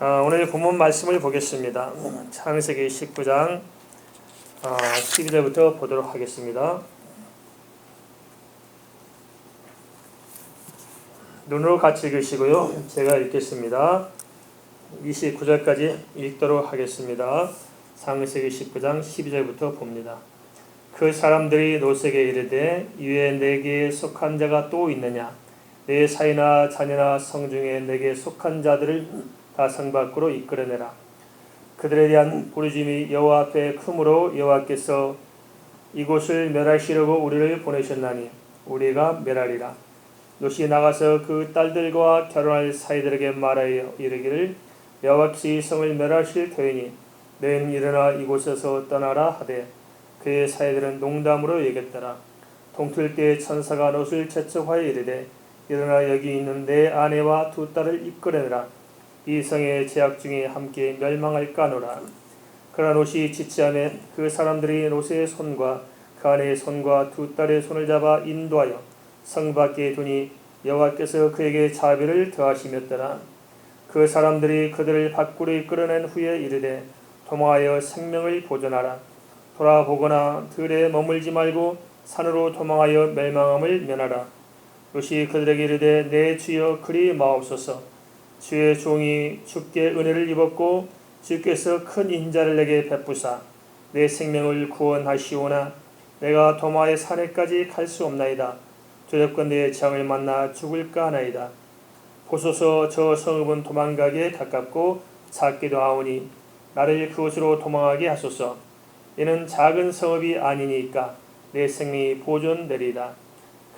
오늘 본문 말씀을 보겠습니다. 창세기 19장 12절부터 보도록 하겠습니다. 눈으로 같이 읽으시고요. 제가 읽겠습니다. 29절까지 읽도록 하겠습니다. 창세기 19장 12절부터 봅니다. 그 사람들이 롯에게 이르되 이외에 내게 속한 자가 또 있느냐? 내 사이나 자녀나 성중에 내게 속한 자들을 다 성 밖으로 이끌어내라. 그들에 대한 부르짖음이 여호와 앞에 크므로 여호와께서 이곳을 멸하시려고 우리를 보내셨나니 우리가 멸하리라. 롯이 나가서 그 딸들과 결혼할 사이들에게 말하여 이르기를 여호와께서 이 성을 멸하실 터이니 너희는 일어나 이곳에서 떠나라 하되 그의 사이들은 농담으로 여겼더라. 동틀 때 천사가 롯을 재촉하여 이르되 일어나 여기 있는 내 아내와 두 딸을 이끌어내라. 이 성의 제약 중에 함께 멸망할까노라. 그러나 롯이 지체하며 그 사람들이 롯의 손과 그 아내의 손과 두 딸의 손을 잡아 인도하여 성 밖에 두니 여호와께서 그에게 자비를 더하시었더라. 그 사람들이 그들을 밖으로 이끌어낸 후에 이르되 도망하여 생명을 보존하라. 돌아보거나 들에 머물지 말고 산으로 도망하여 멸망함을 면하라. 롯이 그들에게 이르되 내 주여 그리 마옵소서. 주의 종이 주께 은혜를 입었고 주께서 큰 인자를 내게 베푸사 내 생명을 구원하시오나 내가 도마의 산에까지 갈 수 없나이다. 두렵건대 재앙을 만나 죽을까 하나이다. 보소서 저 성읍은 도망가기에 가깝고 작기도 하오니 나를 그곳으로 도망하게 하소서. 이는 작은 성읍이 아니니까 내 생명이 보존되리이다.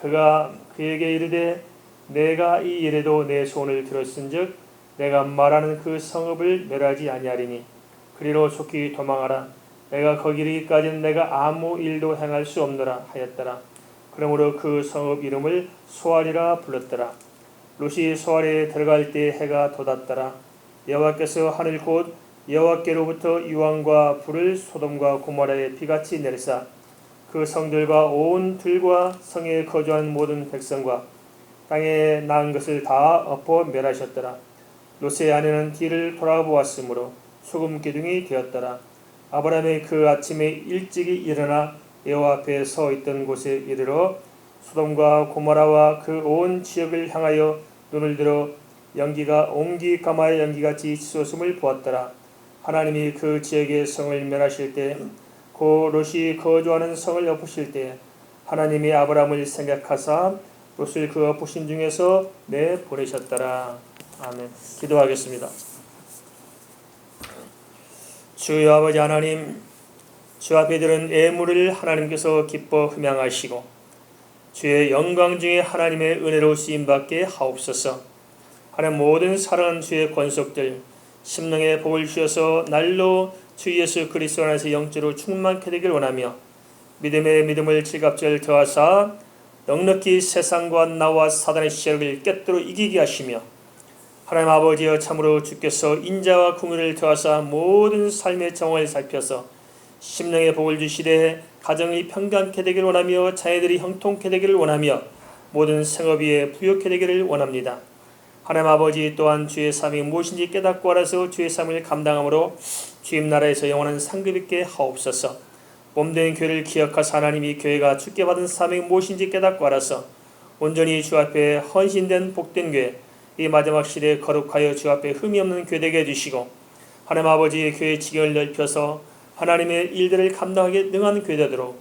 그가 그에게 이르되 내가 이 일에도 내 손을 들었은즉 내가 말하는 그 성읍을 멸하지 아니하리니 그리로 속히 도망하라. 내가 거기 이르기까지는 내가 아무 일도 행할 수 없노라 하였더라. 그러므로 그 성읍 이름을 소알이라 불렀더라. 롯이 소알에 들어갈 때 해가 돋았더라. 여호와께서 하늘 곧 여호와께로부터 유황과 불을 소돔과 고모라에 비같이 내리사 그 성들과 온 들과 성에 거주하는 모든 백성과 땅에 낳은 것을 다 엎어 멸하셨더라. 롯의 아내는 뒤를 돌아보았으므로 소금 기둥이 되었더라. 아브라함이 그 아침에 일찍이 일어나 여호와 앞에 서 있던 곳에 이르러 소돔과 고모라와 그 온 지역을 향하여 눈을 들어 연기가 옹기 가마의 연기같이 치솟음을 보았더라. 하나님이 그 지역의 성을 멸하실 때 고 롯이 거주하는 성을 엎으실 때 하나님이 아브라함을 생각하사 롯을 그 엎으신 중에서 내보내셨더라. 아멘. 기도하겠습니다. 주여 아버지 하나님, 주 앞에 들은 예물을 하나님께서 기뻐 흠양하시고 주의 영광 중에 하나님의 은혜로 쓰임받게 하옵소서. 하나님 모든 사랑하는 주의 권속들 심령의 복을 주셔서 날로 주 예수 그리스도 안에서 영적으로 충만케 되길 원하며 믿음의 믿음을 질갑절 더하사 넉넉히 세상과 나와 사단의 시력을 깨뜨려 이기게 하시며 하나님 아버지여 참으로 주께서 인자와 긍휼을 더하사 모든 삶의 정황을 살펴서 심령의 복을 주시되 가정이 평강케 되기를 원하며 자녀들이 형통케 되기를 원하며 모든 생업 위에 부욕케 되기를 원합니다. 하나님 아버지 또한 주의 삶이 무엇인지 깨닫고 알아서 주의 삶을 감당함으로 주님 나라에서 영원한 상급 있게 하옵소서. 몸된 교회를 기억하사 하나님이 교회가 주께 받은 사명이 무엇인지 깨닫고 알아서 온전히 주 앞에 헌신된 복된 교회 이 마지막 시대에 거룩하여 주 앞에 흠이 없는 교회 되게 해주시고 하나님 아버지의 교회의 지경을 넓혀서 하나님의 일들을 감당하게 능한 교회 되도록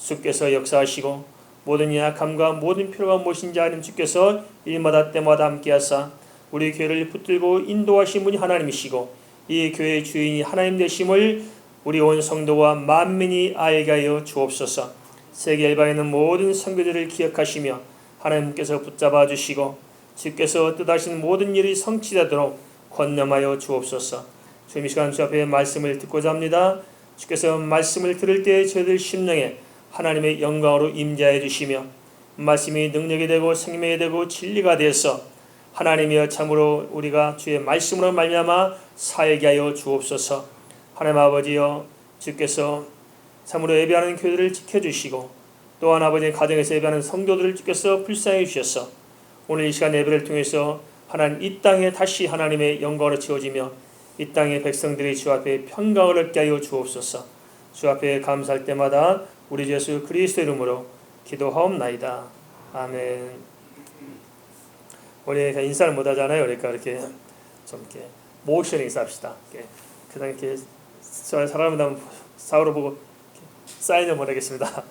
주께서 역사하시고 모든 약함과 모든 필요가 무엇인지 아는 주께서 일마다 때마다 함께하사 우리 교회를 붙들고 인도하신 분이 하나님이시고 이 교회의 주인이 하나님 되심을 우리 온 성도와 만민이 알게 하여 주옵소서. 세계 일반에 있는 모든 선교들을 기억하시며 하나님께서 붙잡아 주시고 주께서 뜻하신 모든 일이 성취되도록 권념하여 주옵소서. 주님 이 시간 주 앞에 말씀을 듣고자 합니다. 주께서 말씀을 들을 때 저희들 심령에 하나님의 영광으로 임재해 주시며 말씀이 능력이 되고 생명이 되고 진리가 되어서 하나님이여 참으로 우리가 주의 말씀으로 말미암아 살게 하여 주옵소서. 하나님 아버지여 주께서 참으로 예배하는 교회들을 지켜주시고 또한 아버지의 가정에서 예배하는 성도들을 주께서 불쌍히 주셔서 오늘 이 시간 예배를 통해서 하나님 이 땅에 다시 하나님의 영광으로 채워지며 이 땅의 백성들이 주 앞에 평강을 얻게 하여 주옵소서. 주 앞에 감사할 때마다 우리 예수 그리스도 이름으로 기도하옵나이다. 아멘. 우리 인사를 못 하잖아요. 그러니까 이렇게 좀 이렇게 모션 인사합시다. 그다음 이렇게 사람을 한번 사우로 보고 사인을 보내겠습니다.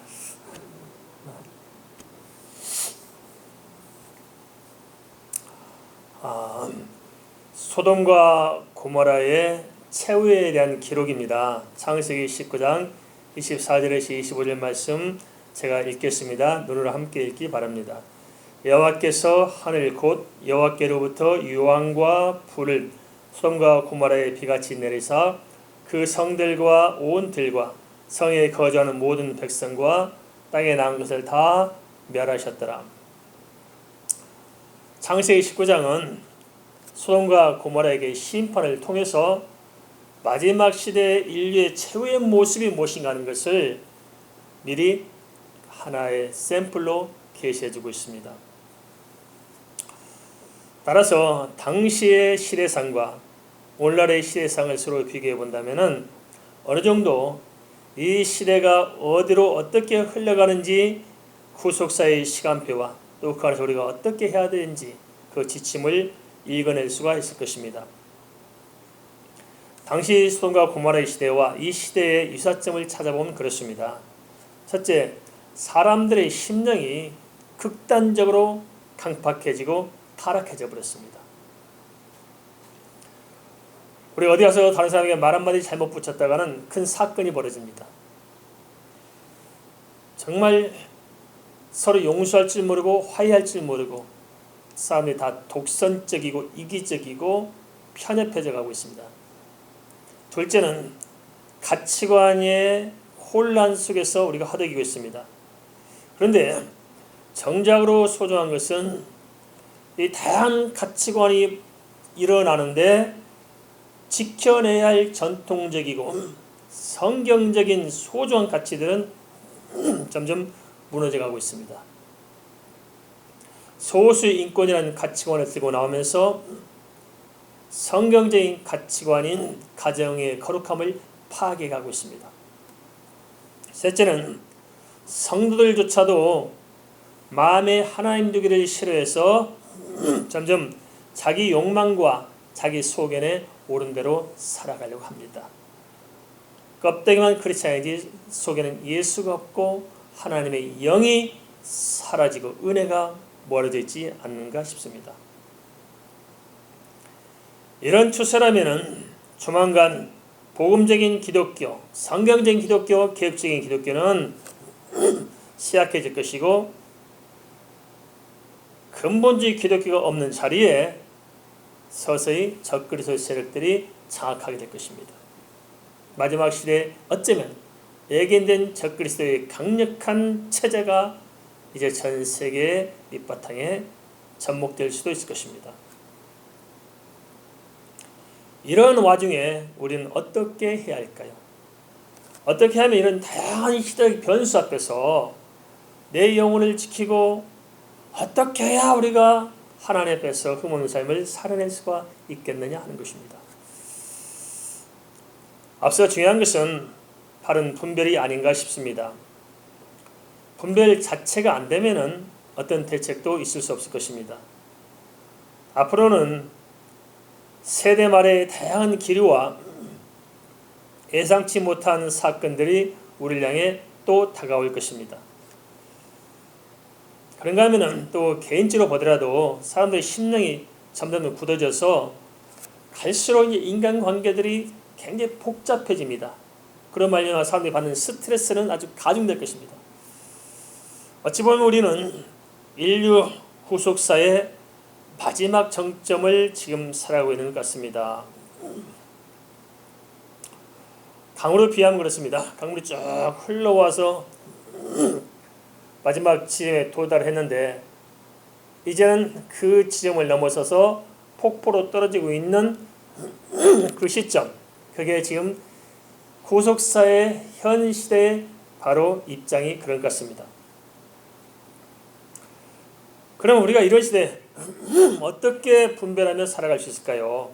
소돔과 고모라의 최후에 대한 기록입니다. 창세기 19장 24절에서 25절 말씀 제가 읽겠습니다. 눈으로 함께 읽기 바랍니다. 여호와께서 하늘 곧 여호와께로부터 유황과 불을 소돔과 고모라에 비같이 내리사 그 성들과 온 들과 성에 거주하는 모든 백성과 땅에 나온 것을 다 멸하셨더라. 창세기 19장은 소돔과 고모라에게 심판을 통해서 마지막 시대의 인류의 최후의 모습이 무엇인가 하는 것을 미리 하나의 샘플로 계시해주고 있습니다. 따라서 당시의 시대상과 오늘날의 시대상을 서로 비교해 본다면 어느 정도 이 시대가 어디로 어떻게 흘러가는지 후속사의 시간표와 또 그 안에서 우리가 어떻게 해야 되는지 그 지침을 읽어낼 수가 있을 것입니다. 당시 소돔과 고모라의 시대와 이 시대의 유사점을 찾아보면 그렇습니다. 첫째, 사람들의 심령이 극단적으로 강팍해지고 타락해져 버렸습니다. 우리 어디 가서 다른 사람에게 말 한마디 잘못 붙였다가는 큰 사건이 벌어집니다. 정말 서로 용서할 줄 모르고 화해할 줄 모르고 사람들이 다 독선적이고 이기적이고 편협해져 가고 있습니다. 둘째는 가치관의 혼란 속에서 우리가 허덕이고 있습니다. 그런데 정작으로 소중한 것은 이 다양한 가치관이 일어나는데 지켜내야 할 전통적이고 성경적인 소중한 가치들은 점점 무너져 가고 있습니다. 소수 인권이라는 가치관을 들고 나오면서 성경적인 가치관인 가정의 거룩함을 파괴하고 있습니다. 셋째는 성도들조차도 마음에 하나님 두기를 싫어해서 점점 자기 욕망과 자기 소견에 옳은 대로 살아가려고 합니다. 껍데기만 크리스찬이지 속에는 예수가 없고 하나님의 영이 사라지고 은혜가 멀어져 있지 않는가 싶습니다. 이런 추세라면 조만간 복음적인 기독교, 성경적인 기독교, 개혁적인 기독교는 쇠약해질 것이고 근본주의 기독교가 없는 자리에 서서히 적그리스도 세력들이 장악하게 될 것입니다. 마지막 시대에 어쩌면 예견된 적그리스도의 강력한 체제가 이제 전 세계의 밑바탕에 접목될 수도 있을 것입니다. 이런 와중에 우리는 어떻게 해야 할까요? 어떻게 하면 이런 다양한 시대의 변수 앞에서 내 영혼을 지키고 어떻게 해야 우리가 하나님 앞에서 흠없는 삶을 살아낼 수가 있겠느냐 하는 것입니다. 앞서 중요한 것은 바른 분별이 아닌가 싶습니다. 분별 자체가 안 되면은 어떤 대책도 있을 수 없을 것입니다. 앞으로는 세대 말의 다양한 기류와 예상치 못한 사건들이 우리를 향해 또 다가올 것입니다. 그런가 하면은 또 개인적으로 보더라도 사람들의 심령이 점점 굳어져서 갈수록 인간관계들이 굉장히 복잡해집니다. 그런 말미암아 사람들이 받는 스트레스는 아주 가중될 것입니다. 어찌 보면 우리는 인류 후속사의 마지막 정점을 지금 살아가고 있는 것 같습니다. 강으로 비하면 그렇습니다. 강물이 쭉 흘러와서 마지막 지점에 도달했는데 이제는 그 지점을 넘어서서 폭포로 떨어지고 있는 그 시점, 그게 지금 후속사의 현 시대의 바로 입장이 그런 것 같습니다. 그럼 우리가 이런 시대에 어떻게 분별하며 살아갈 수 있을까요?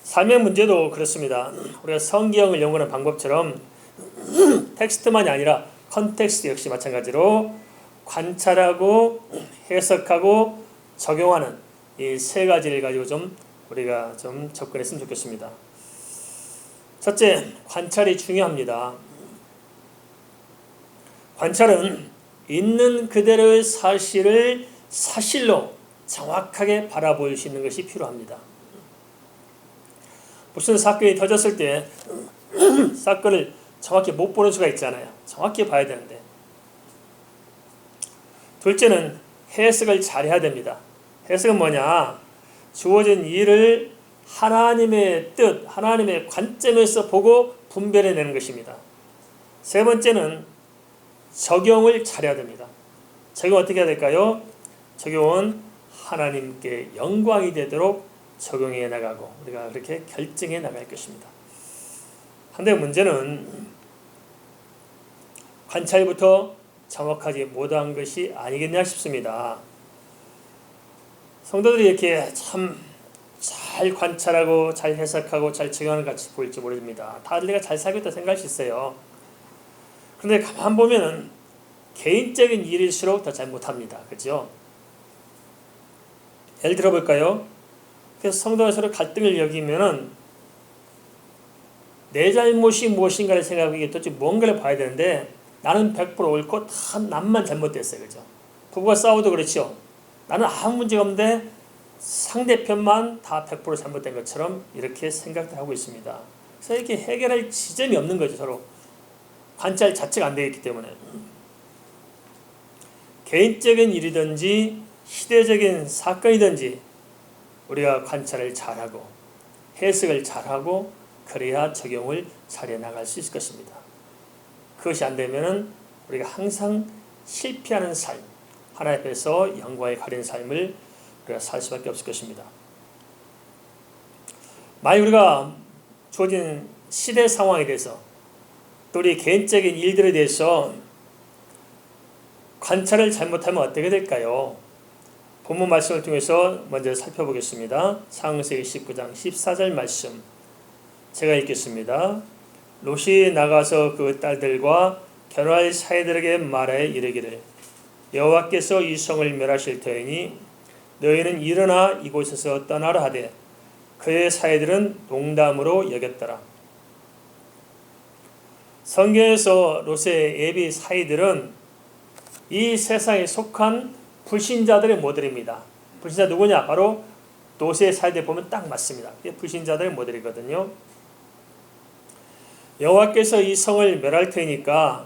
삶의 문제도 그렇습니다. 우리가 성경을 연구하는 방법처럼 텍스트만이 아니라 컨텍스트 역시 마찬가지로 관찰하고 해석하고 적용하는 이 세 가지를 가지고 좀 우리가 좀 접근했으면 좋겠습니다. 첫째, 관찰이 중요합니다. 관찰은 있는 그대로의 사실을 사실로 정확하게 바라볼 수 있는 것이 필요합니다. 무슨 사건이 터졌을 때 사건을 정확히 못 보는 수가 있잖아요. 정확히 봐야 되는데. 둘째는 해석을 잘해야 됩니다. 해석은 뭐냐? 주어진 일을 하나님의 뜻, 하나님의 관점에서 보고 분별해내는 것입니다. 세 번째는 적용을 잘해야 됩니다. 적용 어떻게 해야 될까요? 적용은 하나님께 영광이 되도록 적용해 나가고 우리가 그렇게 결정해 나갈 것입니다. 한데 문제는 관찰부터 정확하지 못한 것이 아니겠냐 싶습니다. 성도들이 이렇게 참 잘 관찰하고 잘 해석하고 잘 적용하는 것 같이 보일지 모릅니다. 다들 내가 잘 살고 있다 생각할 수 있어요. 그런데 가만 보면은 개인적인 일일수록 더 잘 못합니다. 그렇죠? 예를 들어볼까요? 그래서 성도가 서로 갈등을 여기면은 내 잘못이 무엇인가를 생각하기에 도대체 뭔가를 봐야 되는데 나는 100% 옳고 다 남만 잘못됐어요. 그죠? 부부가 싸워도 그렇죠. 나는 아무 문제가 없는데 상대편만 다 100% 잘못된 것처럼 이렇게 생각을 하고 있습니다. 그래서 이렇게 해결할 지점이 없는 거죠. 서로 관찰 자체가 안 되기 때문에. 개인적인 일이든지 시대적인 사건이든지 우리가 관찰을 잘하고 해석을 잘하고 그래야 적용을 잘해 나갈 수 있을 것입니다. 그것이 안 되면은 우리가 항상 실패하는 삶, 하나님 앞에서 영광에 가린 삶을 우리가 살 수밖에 없을 것입니다. 만약 우리가 주어진 시대 상황에 대해서 또 우리 개인적인 일들에 대해서 관찰을 잘못하면 어떻게 될까요? 본문 말씀을 통해서 먼저 살펴보겠습니다. 창세기 19장 14절 말씀 제가 읽겠습니다. 롯이 나가서 그 딸들과 결혼할 사이들에게 말하여 이르기를 여호와께서 이 성을 멸하실 터이니 너희는 일어나 이곳에서 떠나라 하되 그의 사이들은 농담으로 여겼더라. 성경에서 롯의 예비 사이들은 이 세상에 속한 불신자들의 모델입니다. 불신자 누구냐? 바로 롯의 사이들 보면 딱 맞습니다. 이게 불신자들의 모델이거든요. 여호와께서 이 성을 멸할 테니까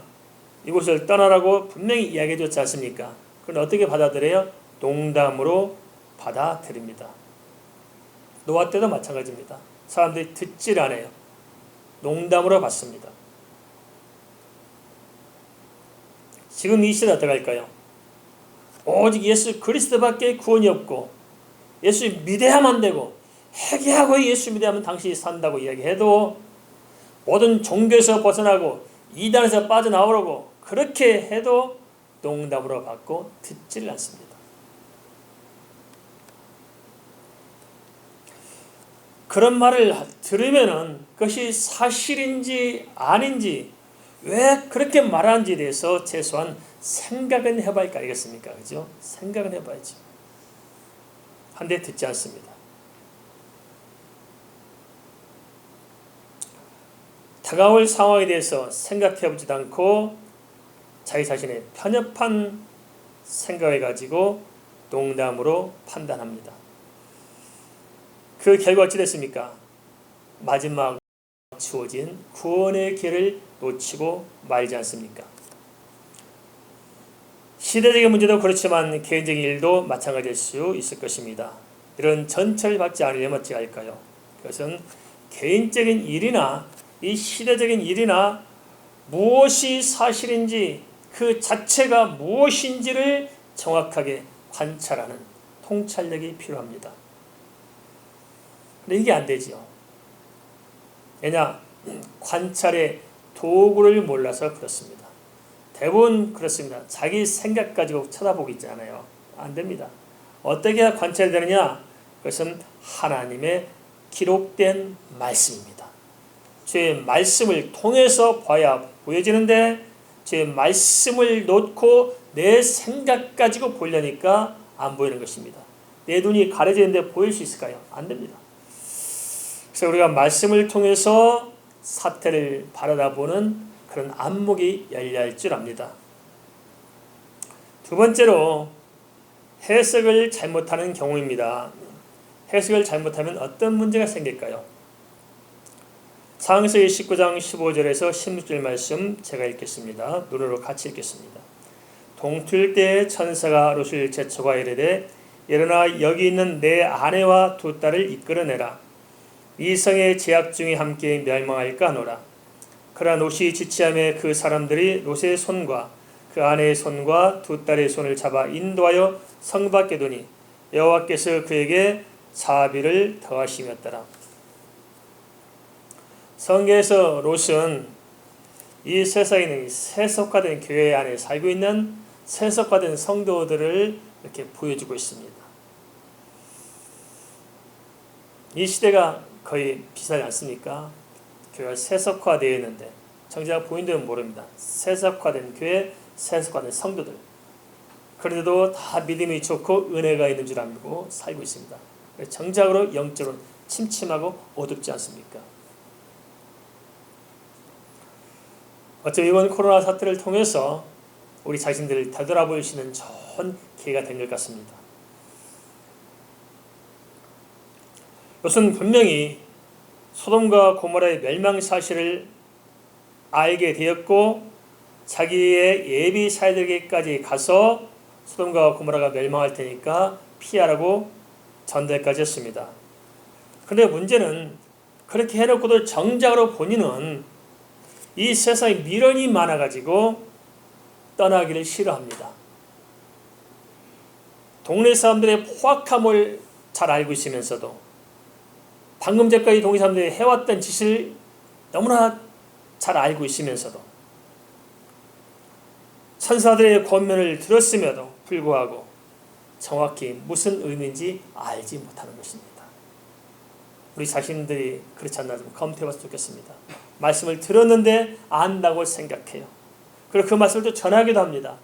이곳을 떠나라고 분명히 이야기해 줬지 않습니까? 그건 어떻게 받아들여요? 농담으로 받아들입니다. 노아 때도 마찬가지입니다. 사람들이 듣질 않아요. 농담으로 받습니다. 지금 이 시대 어떻게 할까요? 오직 예수 그리스도밖에 구원이 없고 예수 믿어야만 되고 회개하고 예수 믿어야만 당신이 산다고 이야기해도 모든 종교에서 벗어나고 이단에서 빠져나오려고 그렇게 해도 농담으로 받고 듣지를 않습니다. 그런 말을 들으면은 그것이 사실인지 아닌지 왜 그렇게 말하는지에 대해서 최소한 생각은 해봐야 알겠습니까? 그죠? 생각은 해봐야죠. 한데 듣지 않습니다. 다가올 상황에 대해서 생각해보지도 않고 자기 자신의 편협한 생각을 가지고 농담으로 판단합니다. 그 결과 어찌 됐습니까? 마지막 주어진 구원의 길을 놓치고 말지 않습니까? 시대적인 문제도 그렇지만 개인적인 일도 마찬가지일 수 있을 것입니다. 이런 전철을 받지 않으려면 어찌 할까요? 그것은 개인적인 일이나 이 시대적인 일이나 무엇이 사실인지 그 자체가 무엇인지를 정확하게 관찰하는 통찰력이 필요합니다. 근데 이게 안 되죠. 왜냐? 관찰의 도구를 몰라서 그렇습니다. 대부분 그렇습니다. 자기 생각 가지고 쳐다보고 있지 않아요. 안 됩니다. 어떻게 해야 관찰이 되느냐? 그것은 하나님의 기록된 말씀입니다. 주의 말씀을 통해서 봐야 보여지는데 주의 말씀을 놓고 내 생각 가지고 보려니까 안 보이는 것입니다. 내 눈이 가려져 있는데 보일 수 있을까요? 안 됩니다. 그래서 우리가 말씀을 통해서 사태를 바라다보는 그런 안목이 열려야 할 줄 압니다. 두 번째로 해석을 잘못하는 경우입니다. 해석을 잘못하면 어떤 문제가 생길까요? 창세기 19장 15절에서 16절 말씀 제가 읽겠습니다. 눈으로 같이 읽겠습니다. 동틀 때에 천사가 롯을 재촉하여 이르되 일어나 여기 있는 내 아내와 두 딸을 이끌어내라. 이 성의 제약 중에 함께 멸망할까 하노라. 그러나 롯이 지체하며 그 사람들이 롯의 손과 그 아내의 손과 두 딸의 손을 잡아 인도하여 성 밖에 두니 여호와께서 그에게 자비를 더하시었더라. 성경에서 롯은 이 세상에 있는 세속화된 교회 안에 살고 있는 세속화된 성도들을 이렇게 보여주고 있습니다. 이 시대가 거의 비슷하지 않습니까? 교회가 세속화되어 있는데 정작 본인들은 모릅니다. 세속화된 교회, 세속화된 성도들. 그런데도 다 믿음이 좋고 은혜가 있는 줄 알고 살고 있습니다. 정작으로 영적으로 침침하고 어둡지 않습니까? 어쩌면 이번 코로나 사태를 통해서 우리 자신들을 되돌아볼 수 있는 좋은 기회가 된 것 같습니다. 롯은 분명히 소돔과 고모라의 멸망 사실을 알게 되었고 자기의 예비 사회들에게까지 가서 소돔과 고모라가 멸망할 테니까 피하라고 전달까지 했습니다. 그런데 문제는 그렇게 해놓고도 정작으로 본인은 이 세상에 미련이 많아가지고 떠나기를 싫어합니다. 동네 사람들의 포악함을 잘 알고 있으면서도 방금 전까지 동네 사람들이 해왔던 짓을 너무나 잘 알고 있으면서도 천사들의 권면을 들었음에도 불구하고 정확히 무슨 의미인지 알지 못하는 것입니다. 우리 자신들이 그렇지 않나 좀 검토해봤으면 좋겠습니다. 말씀을 들었는데 안다고 생각해요. 그리고 그 말씀을 또 전하기도 합니다.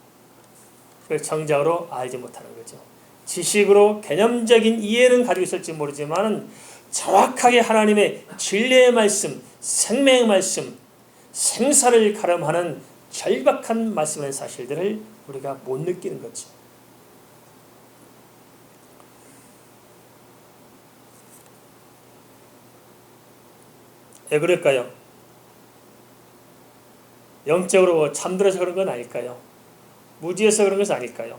그래서 정작으로 알지 못하는 거죠. 지식으로 개념적인 이해는 가지고 있을지 모르지만 정확하게 하나님의 진리의 말씀, 생명의 말씀, 생사를 가름하는 절박한 말씀의 사실들을 우리가 못 느끼는 거죠. 왜 그럴까요? 영적으로 잠들어서 그런 건 아닐까요? 무지해서 그런 것은 아닐까요?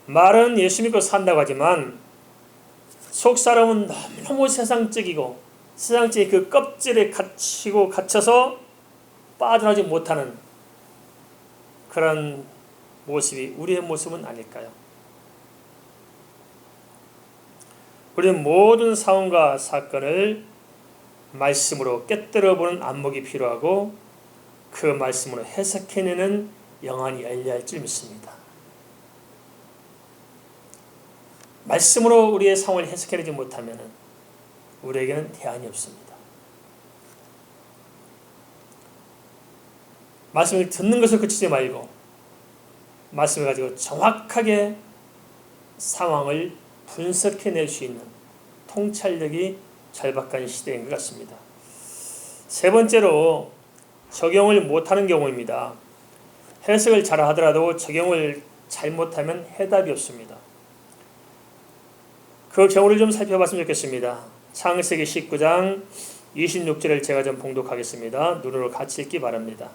말은 예수 믿고 산다고 하지만 속사람은 너무 세상적이고 세상적인 그 껍질에 갇혀서 빠져나오지 못하는 그런 모습이 우리의 모습은 아닐까요? 우리는 모든 상황과 사건을 말씀으로 깨뜨려보는 안목이 필요하고 그 말씀으로 해석해내는 영안이 열려야 할 줄 믿습니다. 말씀으로 우리의 상황을 해석해내지 못하면 우리에게는 대안이 없습니다. 말씀을 듣는 것을 그치지 말고 말씀을 가지고 정확하게 상황을 분석해낼 수 있는 통찰력이 절박한 시대인 것 같습니다. 세 번째로 적용을 못하는 경우입니다. 해석을 잘 하더라도 적용을 잘못하면 해답이 없습니다. 그 경우를 좀 살펴봤으면 좋겠습니다. 창세기 19장 26절을 제가 좀 봉독하겠습니다. 눈으로 같이 읽기 바랍니다.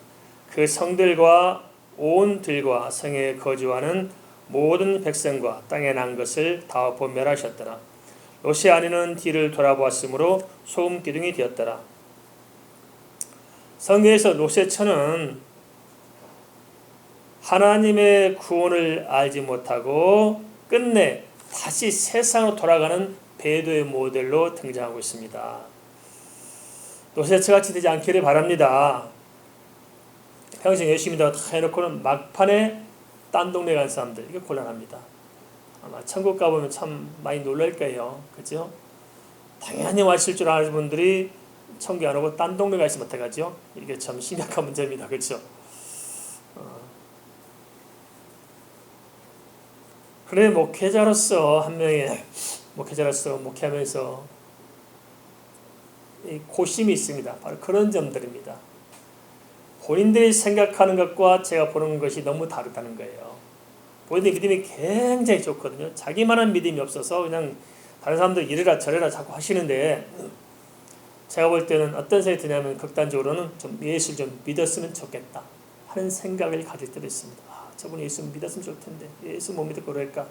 그 성들과 온 들과 성에 거주하는 모든 백성과 땅에 난 것을 다 보멸하셨더라. 롯의 아내는 뒤를 돌아보았으므로 소금 기둥이 되었더라. 성경에서 롯의 처는 하나님의 구원을 알지 못하고 끝내 다시 세상으로 돌아가는 배도의 모델로 등장하고 있습니다. 롯의 처같이 되지 않기를 바랍니다. 평생 열심히 다 해놓고는 막판에 딴 동네 간 사람들, 이게 곤란합니다. 아마 천국 가보면 참 많이 놀랄 거예요. 그죠? 당연히 왔을 줄 아는 분들이 천국에 안 오고 딴 동네 가 있으면 어떡하죠? 이게 참 심각한 문제입니다. 그렇죠? 그래, 목회자로서 한 명의 목회자로서 목회하면서 이 고심이 있습니다. 바로 그런 점들입니다. 본인들이 생각하는 것과 제가 보는 것이 너무 다르다는 거예요. 본인의 믿음이 굉장히 좋거든요. 자기만한 믿음이 없어서 그냥 다른 사람들 이래라 저래라 자꾸 하시는데, 제가 볼 때는 어떤 생각이 드냐면 극단적으로는 좀 예수를 좀 믿었으면 좋겠다 하는 생각을 가질 때도 있습니다. 아, 저분이 예수 믿었으면 좋을 텐데 예수 못 믿을 거랄까.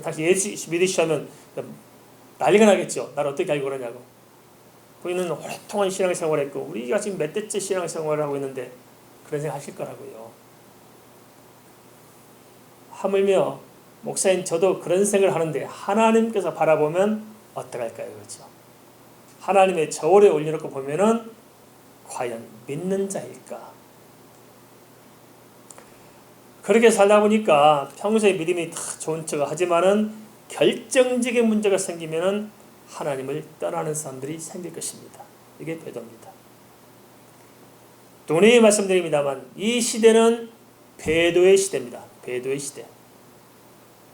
다시 예수 믿으시면 난리가 나겠죠. 나를 어떻게 알고 그러냐고. 본인은 오랫동안 신앙생활을 했고 우리가 지금 몇 대째 신앙생활을 하고 있는데 그런 생각 하실 거라고요. 하물며 목사님 저도 그런 생각을 하는데 하나님께서 바라보면 어떡할까요? 그렇죠? 하나님의 저울에 올려놓고 보면은 과연 믿는 자일까? 그렇게 살다 보니까 평소에 믿음이 다 좋은 척 하지만은 결정적인 문제가 생기면은 하나님을 떠나는 사람들이 생길 것입니다. 이게 배도입니다. 동네에 말씀드립니다만 이 시대는 배도의 시대입니다. 배도의 시대.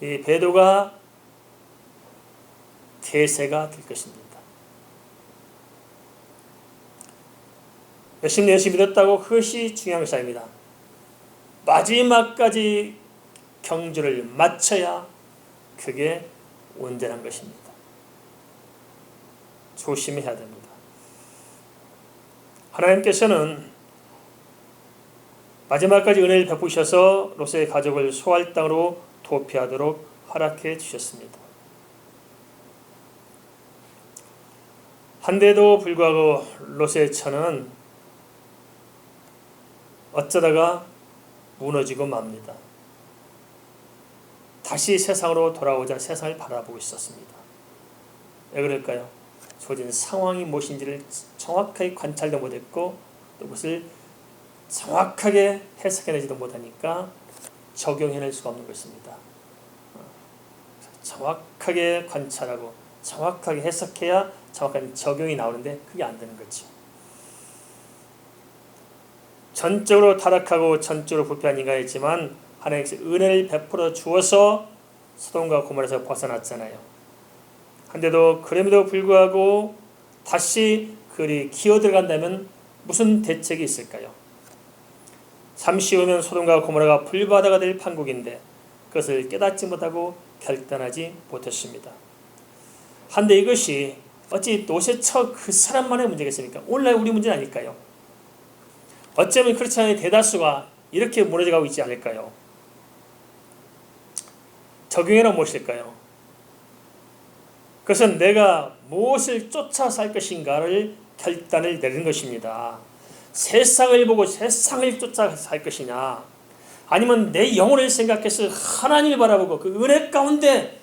이 배도가 대세가 될 것입니다. 열심히 믿었다고 그것이 중요한 것이 아닙니다. 마지막까지 경주를 마쳐야 그게 온전한 것입니다. 조심해야 됩니다. 하나님께서는 마지막까지 은혜를 베푸셔서 롯의 가족을 소할 땅으로 도피하도록 허락해 주셨습니다. 한데도 불구하고 롯의 처는 어쩌다가 무너지고 맙니다. 다시 세상으로 돌아오자 세상을 바라보고 있었습니다. 왜 그럴까요? 주어진 상황이 무엇인지를 정확하게 관찰도 못했고 또 그것을 정확하게 해석해내지도 못하니까 적용해낼 수가 없는 것입니다. 정확하게 관찰하고 정확하게 해석해야 정확한 적용이 나오는데 그게 안 되는 거죠. 전적으로 타락하고 전적으로 부패한 인간이지만 하나님께서 은혜를 베풀어 주어서 소돔과 고모라에서 벗어났잖아요. 한데도 그럼에도 불구하고 다시 그들이 기어 들어간다면 무슨 대책이 있을까요? 잠시 후면 소돔과 고모라가 불바다가 될 판국인데 그것을 깨닫지 못하고 결단하지 못했습니다. 한데 이것이 어찌 롯의 처 그 사람만의 문제겠습니까? 오늘날 우리 문제는 아닐까요? 어쩌면 크리스천의 대다수가 이렇게 무너져가고 있지 않을까요? 적용해는 무엇일까요? 그것은 내가 무엇을 쫓아 살 것인가를 결단을 내리는 것입니다. 세상을 보고 세상을 쫓아 살 것이냐, 아니면 내 영혼을 생각해서 하나님을 바라보고 그 은혜 가운데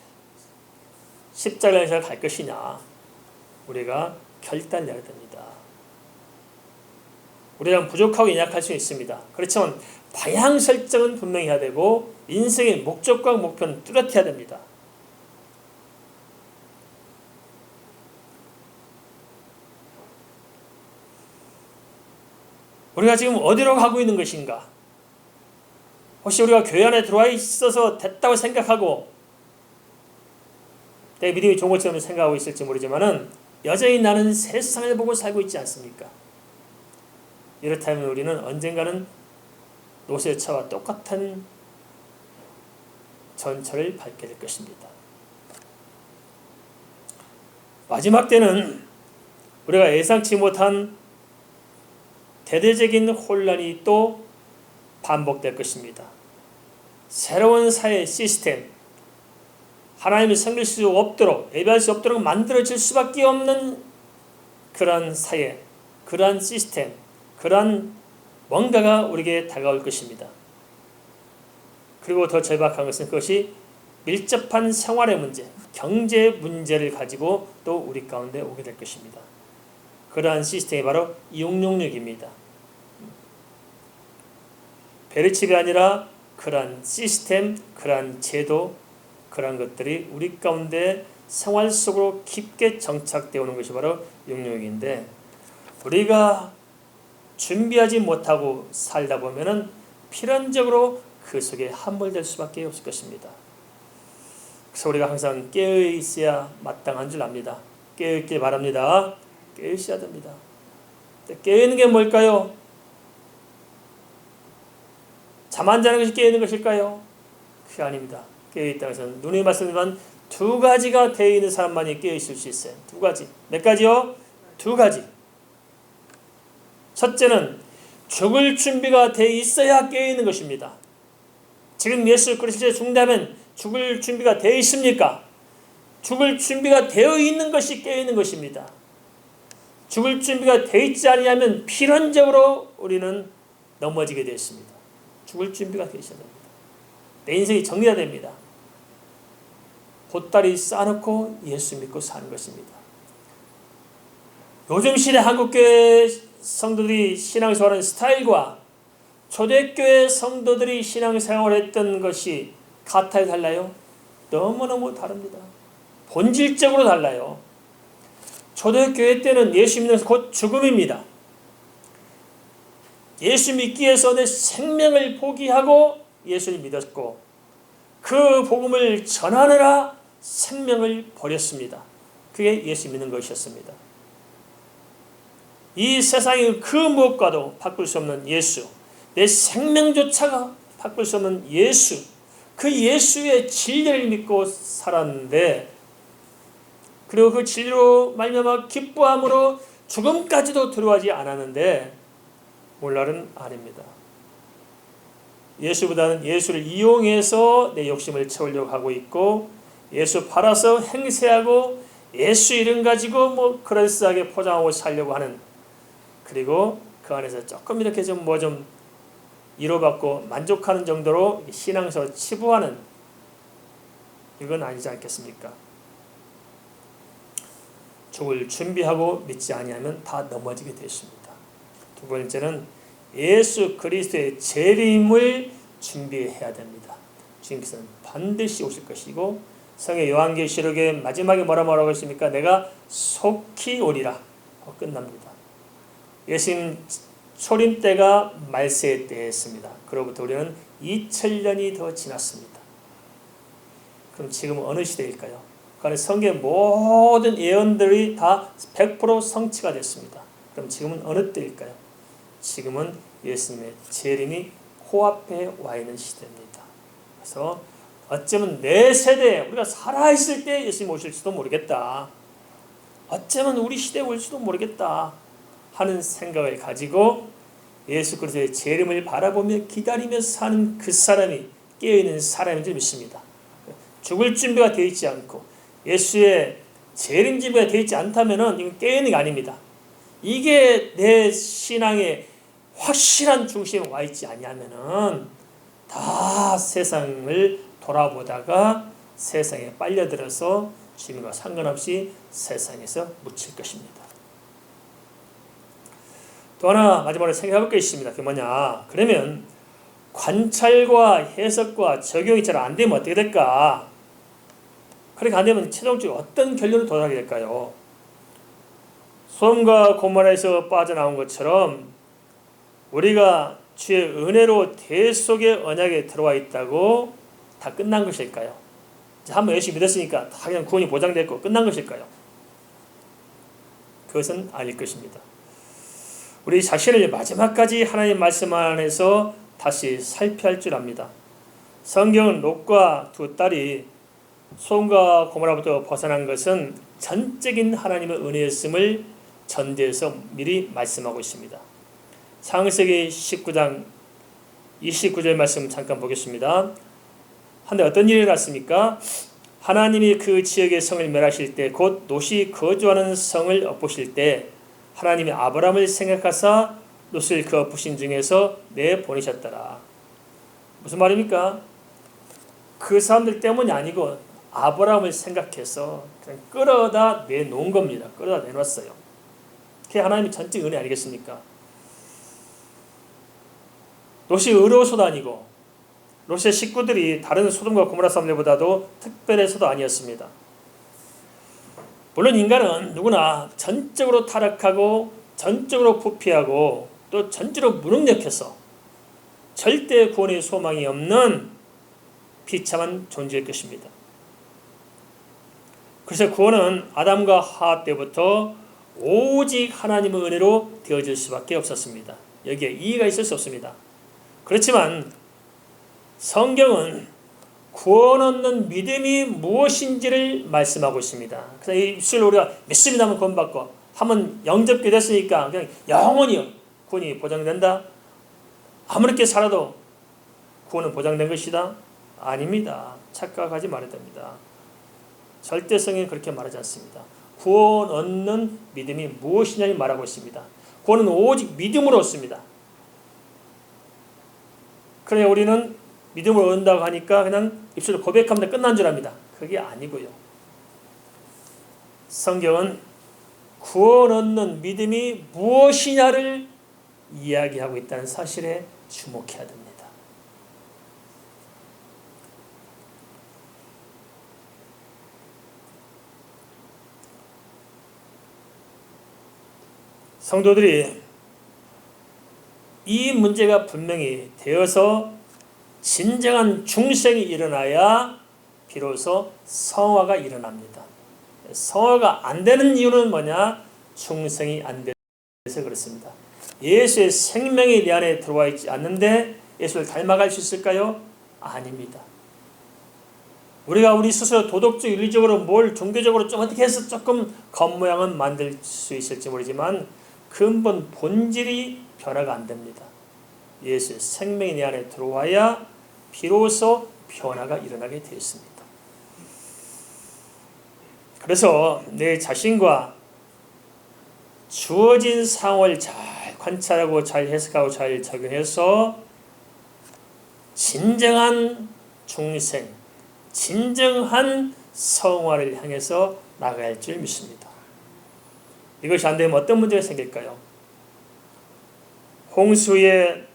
십자가에서 갈 것이냐, 우리가 결단을 내야 됩니다. 우리는 부족하고 연약할 수 있습니다. 그렇지만 방향 설정은 분명히 해야 되고 인생의 목적과 목표는 뚜렷해야 됩니다. 우리가 지금 어디로 가고 있는 것인가? 혹시 우리가 교회 안에 들어와 있어서 됐다고 생각하고 내 믿음이 좋은 것처럼 생각하고 있을지 모르지만은 여전히 나는 세상을 보고 살고 있지 않습니까? 이렇다면 우리는 언젠가는 롯의 처와 똑같은 전철을 밟게 될 것입니다. 마지막 때는 우리가 예상치 못한 대대적인 혼란이 또 반복될 것입니다. 새로운 사회 시스템, 하나님을 섬길 수 없도록, 예배할 수 없도록 만들어질 수밖에 없는 그러한 사회, 그러한 시스템, 그러한 뭔가가 우리에게 다가올 것입니다. 그리고 더 절박한 것은 그것이 밀접한 생활의 문제, 경제 문제를 가지고 또 우리 가운데 오게 될 것입니다. 그러한 시스템이 바로 666입니다. 베르칩이 아니라 그러한 시스템, 그러한 제도, 그러한 것들이 우리 가운데 생활 속으로 깊게 정착되어 오는 것이 바로 육력인데, 우리가 준비하지 못하고 살다 보면은 필연적으로 그 속에 함몰될 수밖에 없을 것입니다. 그래서 우리가 항상 깨어 있어야 마땅한 줄 압니다. 깨어 있길 바랍니다. 깨어 있어야 됩니다. 깨어 있는 게 뭘까요? 잠 안 자는 것이 깨어 있는 것일까요? 그게 아닙니다. 깨어 있다는 것은 누누이 말씀드리지만 두 가지가 되어 있는 사람만이 깨어 있을 수 있어요. 두 가지. 몇 가지요? 두 가지. 첫째는 죽을 준비가 되어 있어야 깨어 있는 것입니다. 지금 예수 그리스도에 죽는다면 죽을 준비가 되어 있습니까? 죽을 준비가 되어 있는 것이 깨어 있는 것입니다. 죽을 준비가 되어 있지 않으면 필연적으로 우리는 넘어지게 되어 있습니다. 죽을 준비가 되어 있어야 됩니다. 내 인생이 정리가 됩니다. 보따리 싸놓고 예수 믿고 사는 것입니다. 요즘 시대 한국교회 성도들이 신앙생활하는 스타일과 초대교회 성도들이 신앙생활을 했던 것이 같아요, 달라요? 너무너무 다릅니다. 본질적으로 달라요. 초대교회 때는 예수 믿는 것은 곧 죽음입니다. 예수 믿기 위해서 내 생명을 포기하고 예수를 믿었고, 그 복음을 전하느라 생명을 버렸습니다. 그게 예수 믿는 것이었습니다. 이 세상의 그 무엇과도 바꿀 수 없는 예수, 내 생명조차가 바꿀 수 없는 예수, 그 예수의 진리를 믿고 살았는데, 그리고 그 진리로 말미암아 기뻐함으로 죽음까지도 두려워하지 않았는데, 오늘날은 아닙니다. 예수보다는 예수를 이용해서 내 욕심을 채우려고 하고 있고, 예수 팔아서 행세하고 예수 이름 가지고 그럴싸하게 포장하고 살려고 하는, 그리고 그 안에서 조금 이렇게 좀 위로받고 만족하는 정도로 신앙생활 치부하는, 이건 아니지 않겠습니까? 죽을 준비하고 믿지 아니하면 다 넘어지게 되었습니다. 두 번째는 예수 그리스도의 재림을 준비해야 됩니다. 주님께서는 반드시 오실 것이고, 성의 요한계시록의 마지막에 뭐라고 했습니까? 내가 속히 오리라 하고 끝납니다. 예수님 초림 때가 말세의 때였습니다. 그로부터 우리는 2000년이 더 지났습니다. 그럼 지금은 어느 시대일까요? 그 안에 성경의 모든 예언들이 다 100% 성취가 됐습니다. 그럼 지금은 어느 때일까요? 지금은 예수님의 재림이 코앞에 와 있는 시대입니다. 그래서 어쩌면 내 세대에 우리가 살아있을 때 예수님 오실지도 모르겠다, 어쩌면 우리 시대에 올지도 모르겠다 하는 생각을 가지고 예수 그리스도의 재림을 바라보며 기다리며 사는 그 사람이 깨어있는 사람인 줄 믿습니다. 죽을 준비가 되어 있지 않고 예수의 재림 준비가 되어 있지 않다면 이건 깨어있는 게 아닙니다. 이게 내 신앙의 확실한 중심에 와 있지 아니하면은 다 세상을 돌아보다가 세상에 빨려들어서 주님과 상관없이 세상에서 묻힐 것입니다. 또 하나 마지막으로 생각해 볼 게 있습니다. 그게 뭐냐? 그러면 관찰과 해석과 적용이 잘 안 되면 어떻게 될까? 그렇게 안 되면 최종적으로 어떤 결론을 도달하게 될까요? 소돔과 고모라에서 빠져나온 것처럼 우리가 주의 은혜로 대속의 언약에 들어와 있다고 다 끝난 것일까요? 이제 한번 예수 믿었으니까 다 그냥 구원이 보장됐고 끝난 것일까요? 그것은 아닐 것입니다. 우리 자신을 마지막까지 하나님 말씀 안에서 다시 살펴야 할 줄 압니다. 성경은 롯과 두 딸이 소돔과 고모라부터 벗어난 것은 전적인 하나님의 은혜였음을 전제해서 미리 말씀하고 있습니다. 창세기 19장 29절 말씀 잠깐 보겠습니다. 한데 어떤 일이 일어났습니까? 하나님이 그 지역의 성을 멸하실 때, 곧 롯이 거주하는 성을 엎으실 때 하나님이 아브라함을 생각하사 롯을 그 엎으신 중에서 내보내셨더라. 무슨 말입니까? 그 사람들 때문이 아니고 아브라함을 생각해서 그냥 끌어다 내놓은 겁니다. 끌어다 내놨어요. 그게 하나님의 전적 은혜 아니겠습니까? 롯이 의로워서도 아니고 롯의 식구들이 다른 소돔과 고모라 사람들보다도 특별해서도 아니었습니다. 물론 인간은 누구나 전적으로 타락하고 전적으로 부패하고 또 전적으로 무능력해서 절대 구원의 소망이 없는 비참한 존재일 것입니다. 그래서 구원은 아담과 하와 때부터 오직 하나님의 은혜로 되어질 수밖에 없었습니다. 여기에 이의가 있을 수 없습니다. 그렇지만 성경은 구원 얻는 믿음이 무엇인지를 말씀하고 있습니다. 그래서 이 입술로 우리가 믿습니다 하면 구원받고 한번 영접게 됐으니까 그냥 영원히 구원이 보장된다? 아무렇게 살아도 구원은 보장된 것이다? 아닙니다. 착각하지 말아야 됩니다. 절대성이 그렇게 말하지 않습니다. 구원 얻는 믿음이 무엇이냐를 말하고 있습니다. 구원은 오직 믿음으로 얻습니다. 그러나 우리는 믿음으로 얻는다고 하니까 그냥 입술로 고백하면 끝난 줄 압니다. 그게 아니고요. 성경은 구원 얻는 믿음이 무엇이냐를 이야기하고 있다는 사실에 주목해야 됩니다. 성도들이 이 문제가 분명히 되어서 진정한 중생이 일어나야 비로소 성화가 일어납니다. 성화가 안 되는 이유는 뭐냐? 중생이 안 돼서 그렇습니다. 예수의 생명이 내 안에 들어와 있지 않는데 예수를 닮아갈 수 있을까요? 아닙니다. 우리가 우리 스스로 도덕적, 윤리적으로 뭘 종교적으로 좀 어떻게 해서 조금 겉모양은 만들 수 있을지 모르지만 근본 본질이 변화가 안 됩니다. 예수의 생명이 내 안에 들어와야 비로소 변화가 일어나게 되어 있습니다. 그래서 내 자신과 주어진 상황을 잘 관찰하고 잘 해석하고 잘 적용해서 진정한 중생, 진정한 성화를 향해서 나가야 할 줄 믿습니다. 이것이 안 되면 어떤 문제가 생길까요? 홍수의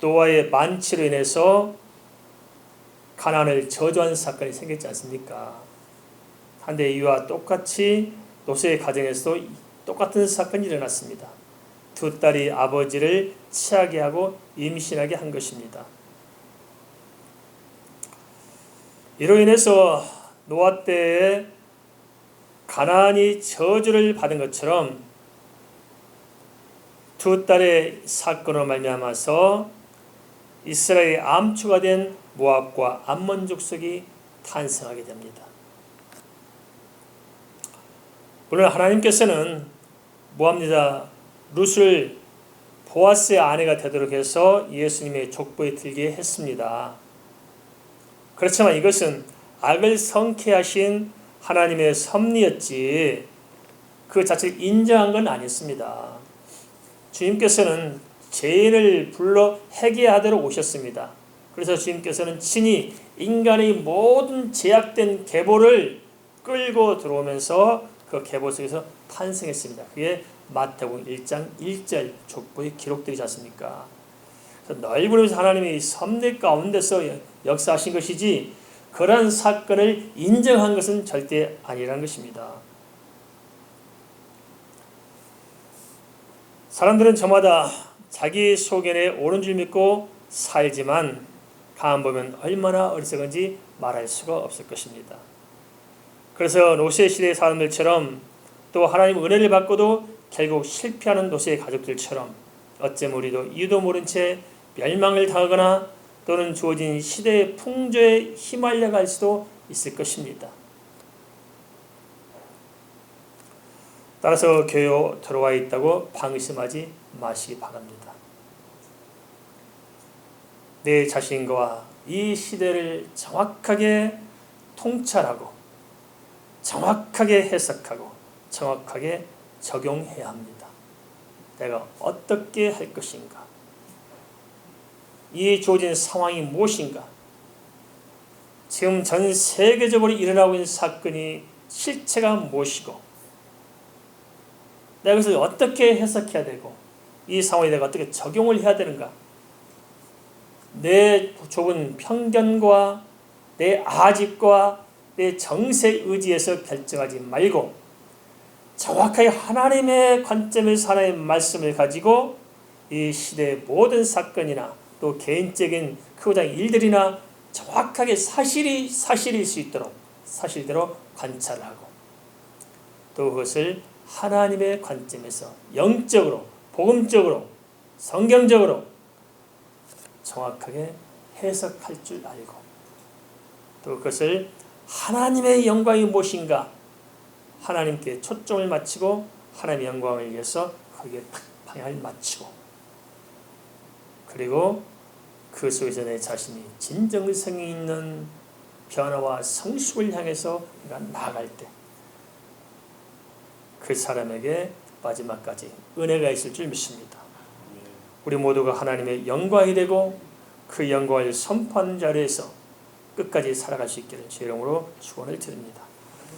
노아의 만취로 인해서 가나안을 저주한 사건이 생겼지 않습니까? 한데 이와 똑같이 노소의 가정에서도 똑같은 사건이 일어났습니다. 두 딸이 아버지를 취하게 하고 임신하게 한 것입니다. 이로 인해서 노아 때에 가나안이 저주를 받은 것처럼 두 딸의 사건으로 말미암아서 이스라엘의 암초가 된 모압과 암몬 족속이 탄생하게 됩니다. 물론 하나님께서는 모압 여자 룻을 보아스의 아내가 되도록 해서 예수님의 족보에 들게 했습니다. 그렇지만 이것은 악을 성케하신 하나님의 섭리였지 그 자체를 인정한 건 아니었습니다. 주님께서는 죄인을 불러 회개하도록 오셨습니다. 그래서 주님께서는 친히 인간의 모든 제약된 계보를 끌고 들어오면서 그 계보 속에서 탄생했습니다. 그게 마태복음 1장 1절 족보에 기록되지 않습니까? 넓으면서 하나님이 섭리 가운데서 역사하신 것이지 그러한 사건을 인정한 것은 절대 아니라는 것입니다. 사람들은 저마다 자기 소견에 옳은 줄 믿고 살지만 가만 보면 얼마나 어리석은지 말할 수가 없을 것입니다. 그래서 노세 시대의 사람들처럼 또 하나님 은혜를 받고도 결국 실패하는 노세의 가족들처럼 어쩌면 우리도 이유도 모른 채 멸망을 당하거나 또는 주어진 시대의 풍조에 휘말려 갈 수도 있을 것입니다. 따라서 교회에 들어와 있다고 방심하지 마시기 바랍니다. 내 자신과 이 시대를 정확하게 통찰하고 정확하게 해석하고 정확하게 적용해야 합니다. 내가 어떻게 할 것인가? 이 주어진 상황이 무엇인가? 지금 전 세계적으로 일어나고 있는 사건이 실체가 무엇이고 내가 그것을 어떻게 해석해야 되고 이 상황에 내가 어떻게 적용을 해야 되는가? 내 좁은 편견과 내 아집과 내 정색 의지에서 결정하지 말고 정확하게 하나님의 관점에서 하나님의 말씀을 가지고 이 시대의 모든 사건이나 또 개인적인 크고 작은 일들이나 정확하게 사실일 수 있도록 사실대로 관찰을 하고 또 그것을 하나님의 관점에서 영적으로 복음적으로 성경적으로 정확하게 해석할 줄 알고 또 그것을 하나님의 영광이 무엇인가 하나님께 초점을 맞추고 하나님의 영광을 위해서 거기에 딱 방향을 맞추고 그리고 그 속에서 내 자신이 진정성이 있는 변화와 성숙을 향해서 나아갈 때 그 사람에게 마지막까지 은혜가 있을 줄 믿습니다. 우리 모두가 하나님의 영광이 되고 그 영광을 선포하는 자리에서 끝까지 살아갈 수 있기를 주의 이름으로 축원을 드립니다.